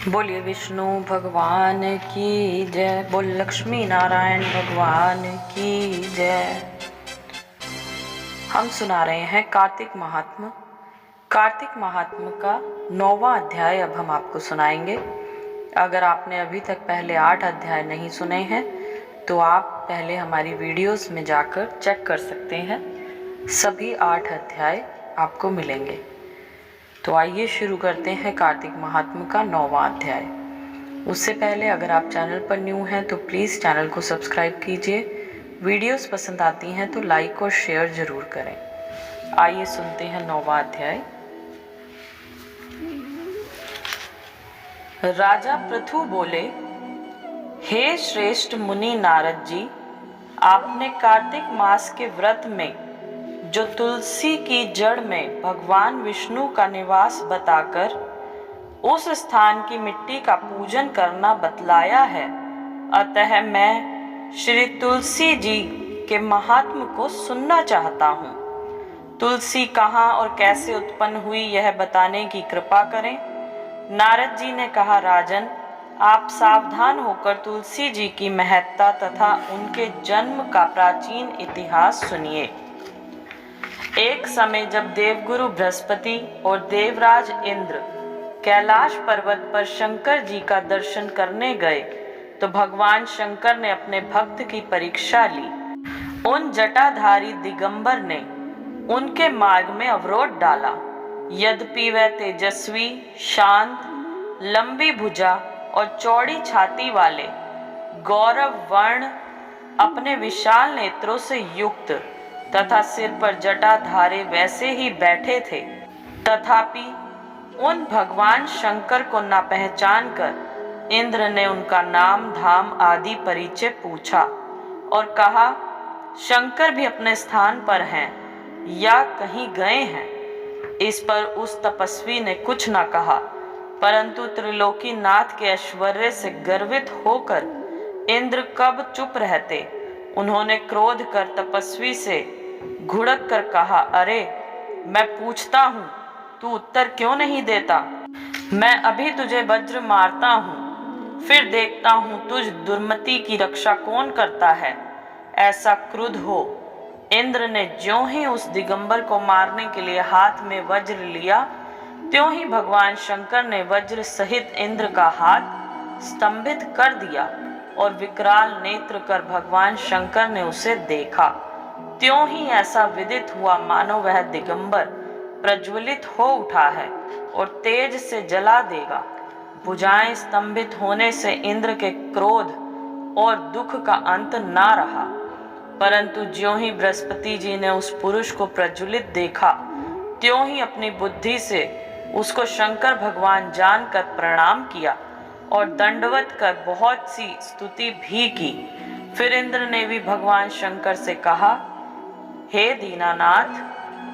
बोलिए विष्णु भगवान की जय। बोल लक्ष्मी नारायण भगवान की जय। हम सुना रहे हैं कार्तिक महात्म। कार्तिक महात्म का 9वां अध्याय अब हम आपको सुनाएंगे। अगर आपने अभी तक पहले 8 अध्याय नहीं सुने हैं तो आप पहले हमारी वीडियोस में जाकर चेक कर सकते हैं। सभी 8 अध्याय आपको मिलेंगे। तो आइए शुरू करते हैं कार्तिक महात्म का 9वां अध्याय। उससे पहले अगर आप चैनल पर न्यू हैं तो प्लीज़ चैनल को सब्सक्राइब कीजिए। वीडियोस पसंद आती हैं तो लाइक और शेयर ज़रूर करें। आइए सुनते हैं 9वां अध्याय। राजा पृथु बोले, हे श्रेष्ठ मुनि नारद जी, आपने कार्तिक मास के व्रत में जो तुलसी की जड़ में भगवान विष्णु का निवास बताकर उस स्थान की मिट्टी का पूजन करना बतलाया है। अतः मैं श्री तुलसी जी के महात्म को सुनना चाहता हूँ। तुलसी कहाँ और कैसे उत्पन्न हुई यह बताने की कृपा करें। नारद जी ने कहा, राजन, आप सावधान होकर तुलसी जी की महत्ता तथा उनके जन्म का प्राचीन इतिहास सुनिए। एक समय जब देवगुरु बृहस्पति और देवराज इंद्र कैलाश पर्वत पर शंकर जी का दर्शन करने गए तो भगवान शंकर ने अपने भक्त की परीक्षा ली। उन जटाधारी दिगंबर ने उनके मार्ग में अवरोध डाला। यद्यपि वह तेजस्वी, शांत, लंबी भुजा और चौड़ी छाती वाले गौरव वर्ण अपने विशाल नेत्रों से युक्त तथा सिर पर जटाधारे वैसे ही बैठे थे, तथापि उन भगवान शंकर को न पहचान कर इंद्र ने उनका नाम धाम आदि परिचय पूछा और कहा, शंकर भी अपने स्थान पर हैं या कहीं गए हैं। इस पर उस तपस्वी ने कुछ न कहा, परंतु त्रिलोकी नाथ के ऐश्वर्य से गर्वित होकर इंद्र कब चुप रहते। उन्होंने क्रोध कर तपस्वी से घुड़क कर कहा, अरे मैं पूछता हूँ, तू उत्तर क्यों नहीं देता? मैं अभी तुझे वज्र मारता हूँ, फिर देखता हूँ तुझ दुर्मति की रक्षा कौन करता है। ऐसा क्रुद्ध हो इंद्र ने ज्यों ही उस दिगंबर को मारने के लिए हाथ में वज्र लिया, त्यों ही भगवान शंकर ने वज्र सहित इंद्र का हाथ स्तंभित कर दिया और विकराल नेत्र कर भगवान शंकर ने उसे देखा। त्यों ही ऐसा विदित हुआ मानो वह दिगंबर प्रज्वलित हो उठा है और तेज से जला देगा। भुजाएं स्तंभित होने से इंद्र के क्रोध और दुख का अंत ना रहा, परंतु ज्यों ही बृहस्पति जी ने उस पुरुष को प्रज्वलित देखा, त्यों ही अपनी बुद्धि से उसको शंकर भगवान जानकर प्रणाम किया और दंडवत कर बहुत सी स्तुति भी की। फिर इंद्र ने भी भगवान शंकर से कहा, हे दीनानाथ,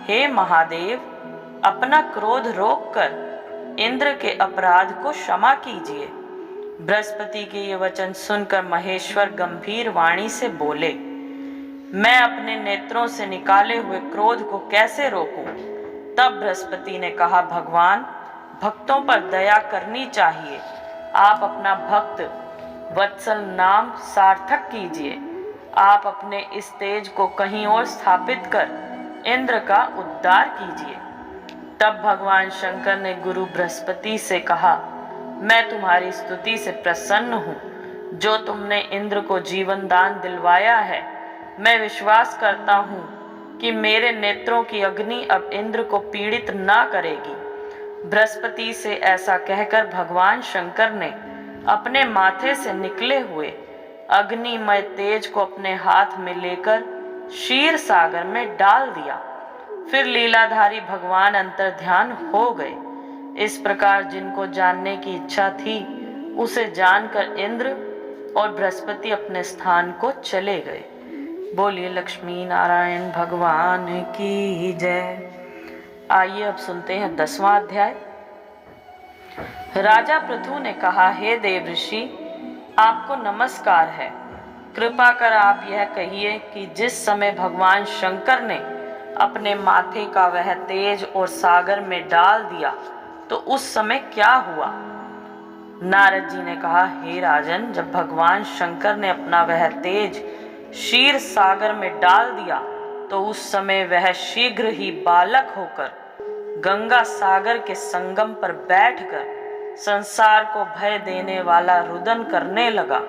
हे महादेव, अपना क्रोध रोककर इंद्र के अपराध को क्षमा कीजिए। बृहस्पति के ये वचन सुनकर महेश्वर गंभीर वाणी से बोले, मैं अपने नेत्रों से निकाले हुए क्रोध को कैसे रोकूं? तब बृहस्पति ने कहा, भगवान, भक्तों पर दया करनी चाहिए। आप अपना भक्त वत्सल नाम सार्थक कीजिए। आप अपने इस तेज को कहीं और स्थापित कर इंद्र का उद्धार कीजिए। तब भगवान शंकर ने गुरु बृहस्पति से कहा, मैं तुम्हारी स्तुति से प्रसन्न हूँ, जो तुमने इंद्र को जीवन दान दिलवाया है। मैं विश्वास करता हूँ कि मेरे नेत्रों की अग्नि अब इंद्र को पीड़ित ना करेगी। बृहस्पति से ऐसा कहकर भगवान शंकर ने अपने माथे से निकले हुए अग्निमय तेज को अपने हाथ में लेकर क्षीर सागर में डाल दिया। फिर लीलाधारी भगवान अंतर्ध्यान हो गए। इस प्रकार जिनको जानने की इच्छा थी उसे जानकर इंद्र और बृहस्पति अपने स्थान को चले गए। बोलिए लक्ष्मी नारायण भगवान की जय। आइए अब सुनते हैं 10वां अध्याय। राजा पृथु ने कहा, हे देव ऋषि, आपको नमस्कार है। कृपा कर आप यह कहिए कि जिस समय भगवान शंकर ने अपने माथे का वह तेज और सागर में डाल दिया तो उस समय क्या हुआ? नारद जी ने कहा, हे राजन, जब भगवान शंकर ने अपना वह तेज क्षीर सागर में डाल दिया तो उस समय वह शीघ्र ही बालक होकर गंगा सागर के संगम पर बैठकर संसार को भय देने वाला रुदन करने लगा।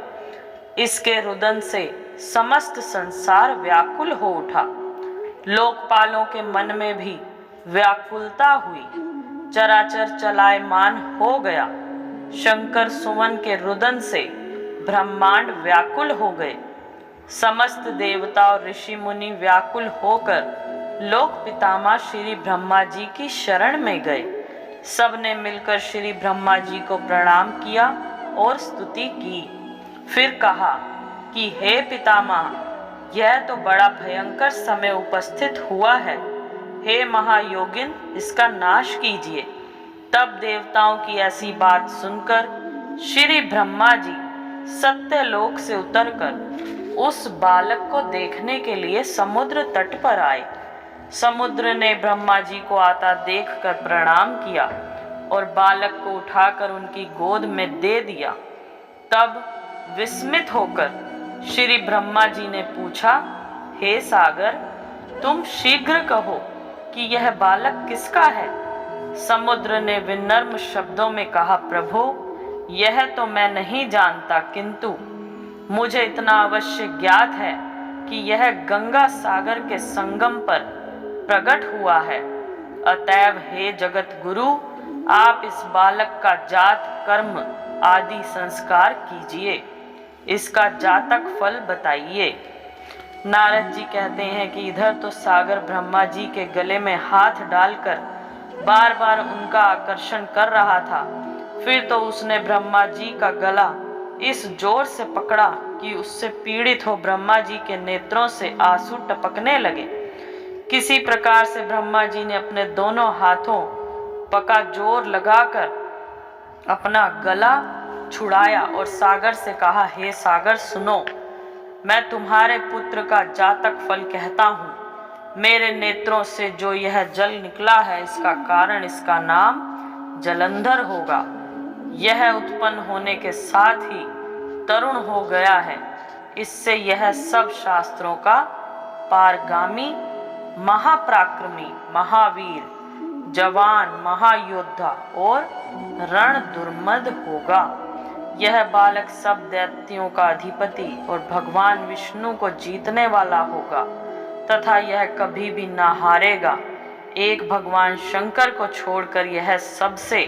इसके रुदन से समस्त संसार व्याकुल हो उठा। लोकपालों के मन में भी व्याकुलता हुई, चराचर चलायमान हो गया। शंकर सुमन के रुदन से ब्रह्मांड व्याकुल हो गए। समस्त देवता और ऋषि मुनि व्याकुल होकर लोक पितामह श्री ब्रह्मा जी की शरण में गए। सबने मिलकर श्री ब्रह्मा जी को प्रणाम किया और स्तुति की। फिर कहा कि हे पितामह, यह तो बड़ा भयंकर समय उपस्थित हुआ है। हे महायोगिन, इसका नाश कीजिए। तब देवताओं की ऐसी बात सुनकर श्री ब्रह्मा जी सत्यलोक से उतरकर उस बालक को देखने के लिए समुद्र तट पर आए। समुद्र ने ब्रह्मा जी को आता देखकर प्रणाम किया और बालक को उठाकर उनकी गोद में दे दिया। तब विस्मित होकर श्री ब्रह्मा जी ने पूछा, हे सागर, तुम शीघ्र कहो कि यह बालक किसका है। समुद्र ने विनम्र शब्दों में कहा, प्रभु, यह तो मैं नहीं जानता, किंतु मुझे इतना अवश्य ज्ञात है कि यह गंगा सागर के संगम पर प्रकट हुआ है। अतएव हे जगत गुरु, आप इस बालक का जात कर्म आदि संस्कार कीजिए, इसका जातक फल बताइए। नारद जी कहते हैं कि इधर तो सागर ब्रह्मा जी के गले में हाथ डालकर बार बार उनका आकर्षण कर रहा था। फिर तो उसने ब्रह्मा जी का गला इस जोर से पकड़ा कि उससे पीड़ित हो ब्रह्मा जी के नेत्रों से आंसू टपकने लगे। किसी प्रकार से ब्रह्मा जी ने अपने दोनों हाथों पका जोर लगाकर अपना गला छुड़ाया और सागर से कहा, हे सागर, सुनो, मैं तुम्हारे पुत्र का जातक फल कहता हूँ। मेरे नेत्रों से जो यह जल निकला है, इसका कारण, इसका नाम जलंधर होगा। यह उत्पन्न होने के साथ ही तरुण हो गया है। इससे यह सब शास्त्रों का पारगामी, महापराक्रमी, महावीर, जवान, महायोद्धा और रण दुर्मद होगा। यह बालक सब दैत्यों का अधिपति और भगवान विष्णु को जीतने वाला होगा तथा यह कभी भी ना हारेगा। एक भगवान शंकर को छोड़कर यह सबसे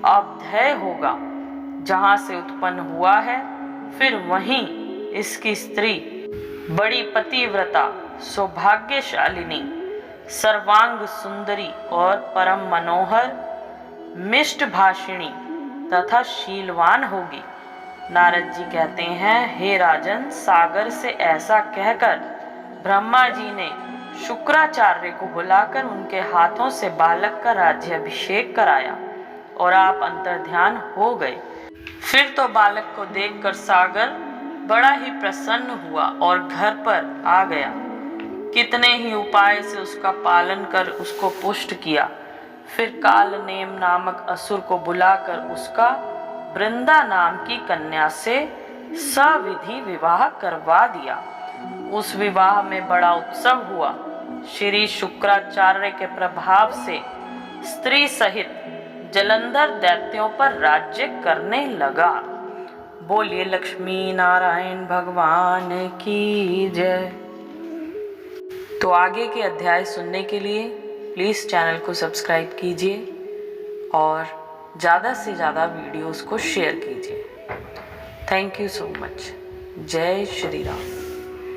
अवधेय होगा। जहाँ से उत्पन्न हुआ है, फिर वहीं इसकी स्त्री बड़ी पतिव्रता, सौभाग्यशालिनी, सर्वांग सुंदरी और परम मनोहर, मिष्ट भाषिणी तथा शीलवान होगी। नारद जी कहते हैं, हे राजन, सागर से ऐसा कहकर ब्रह्मा जी ने शुक्राचार्य को बुलाकर उनके हाथों से बालक का राज्याभिषेक कराया और आप अंतर्ध्यान हो गए। फिर तो बालक को देखकर सागर बड़ा ही प्रसन्न हुआ और घर पर आ गया। कितने ही उपाय से उसका पालन कर उसको पुष्ट किया। फिर कालनेम नामक असुर को बुलाकर उसका वृंदा नाम की कन्या से सविधि विवाह करवा दिया। उस विवाह में बड़ा उत्सव हुआ। श्री शुक्राचार्य के प्रभाव से स्त्री सहित जलंधर दैत्यों पर राज्य करने लगा। बोलिए लक्ष्मी नारायण भगवान की जय। तो आगे के अध्याय सुनने के लिए प्लीज़ चैनल को सब्सक्राइब कीजिए और ज़्यादा से ज़्यादा वीडियोस को शेयर कीजिए। Thank you so much. जय श्री राम।